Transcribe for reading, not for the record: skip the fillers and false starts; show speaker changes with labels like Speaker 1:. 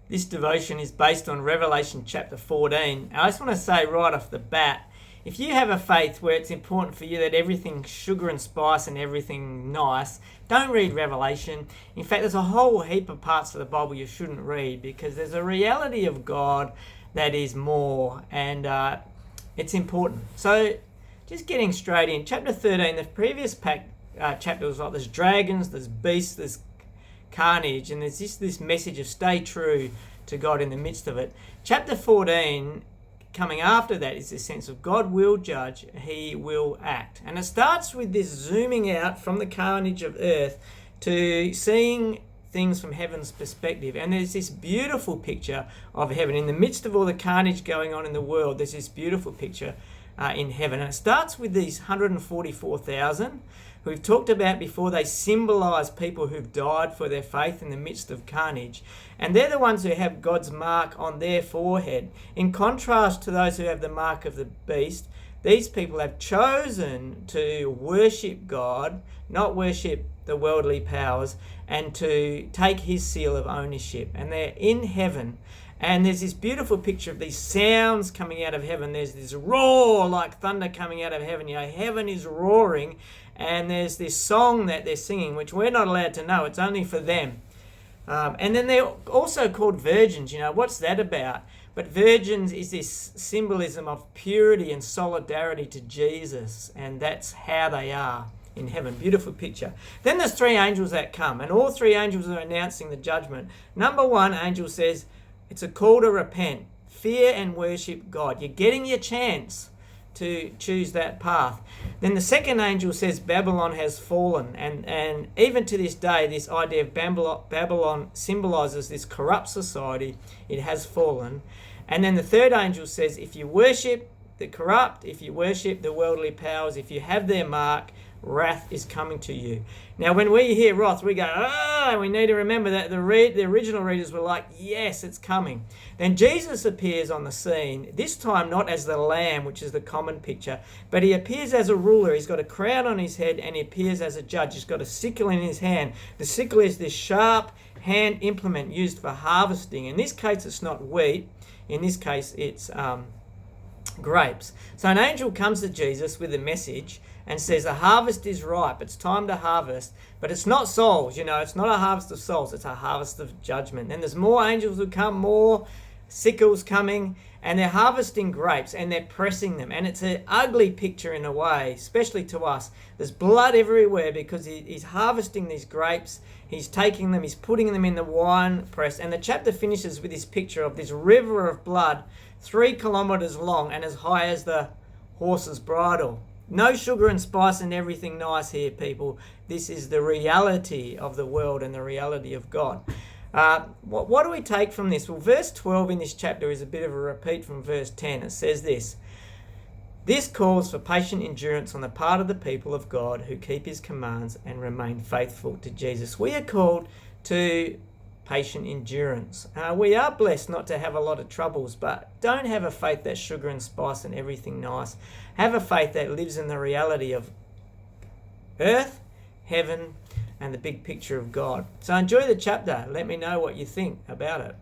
Speaker 1: This devotion is based on Revelation chapter 14. I just want to say right off the bat, if you have a faith where it's important for you that everything's sugar and spice and everything nice, don't read Revelation. In fact, there's a whole heap of parts of the Bible you shouldn't read, because there's a reality of God that is more, and it's important. So just getting straight in, chapter 13, the previous chapter was like there's dragons, there's beasts, there's carnage, and there's this message of stay true to God in the midst of it. Chapter 14, coming after that, is this sense of God will judge, he will act. And it starts with this zooming out from the carnage of earth to seeing things from heaven's perspective. And there's this beautiful picture of heaven. In the midst of all the carnage going on in the world, there's this beautiful picture in heaven. And it starts with these 144,000 who we've talked about before. They symbolize people who've died for their faith in the midst of carnage. And they're the ones who have God's mark on their forehead. In contrast to those who have the mark of the beast, these people have chosen to worship God, not worship the worldly powers, and to take his seal of ownership. And they're in heaven. And there's this beautiful picture of these sounds coming out of heaven. There's this roar like thunder coming out of heaven. You know, heaven is roaring. And there's this song that they're singing, which we're not allowed to know. It's only for them. And then they're also called virgins. You know, what's that about? But virgins is this symbolism of purity and solidarity to Jesus. And that's how they are in heaven. Beautiful picture. Then there's three angels that come. And all three angels are announcing the judgment. Number one angel says, it's a call to repent, fear and worship God. You're getting your chance to choose that path. Then the second angel says Babylon has fallen, and even to this day this idea of Babylon symbolizes this corrupt society. It has fallen. And then the third angel says if you worship the corrupt, if you worship the worldly powers, if you have their mark, wrath is coming to you. Now when we hear wrath, we go, we need to remember that the original readers were like, yes, it's coming. Then Jesus appears on the scene, this time not as the lamb, which is the common picture, but he appears as a ruler. He's got a crown on his head and he appears as a judge. He's got a sickle in his hand. The sickle is this sharp hand implement used for harvesting. In this case, it's not wheat. In this case, it's grapes. So an angel comes to Jesus with a message and says the harvest is ripe, it's time to harvest, but it's not souls, it's not a harvest of souls, it's a harvest of judgment. Then there's more angels who come, more sickles coming, and they're harvesting grapes and they're pressing them, and it's an ugly picture in a way, especially to us. There's blood everywhere because he's harvesting these grapes, he's taking them, he's putting them in the wine press, and the chapter finishes with this picture of this river of blood 3 kilometers long and as high as the horse's bridle. No sugar and spice and everything nice here, people. This is the reality of the world and the reality of God. What do we take from this? Well, verse 12 in this chapter is a bit of a repeat from verse 10. It says this: this calls for patient endurance on the part of the people of God who keep his commands and remain faithful to Jesus. We are called to patient endurance. We are blessed not to have a lot of troubles, but don't have a faith that's sugar and spice and everything nice. Have a faith that lives in the reality of earth, heaven, and the big picture of God. So enjoy the chapter. Let me know what you think about it.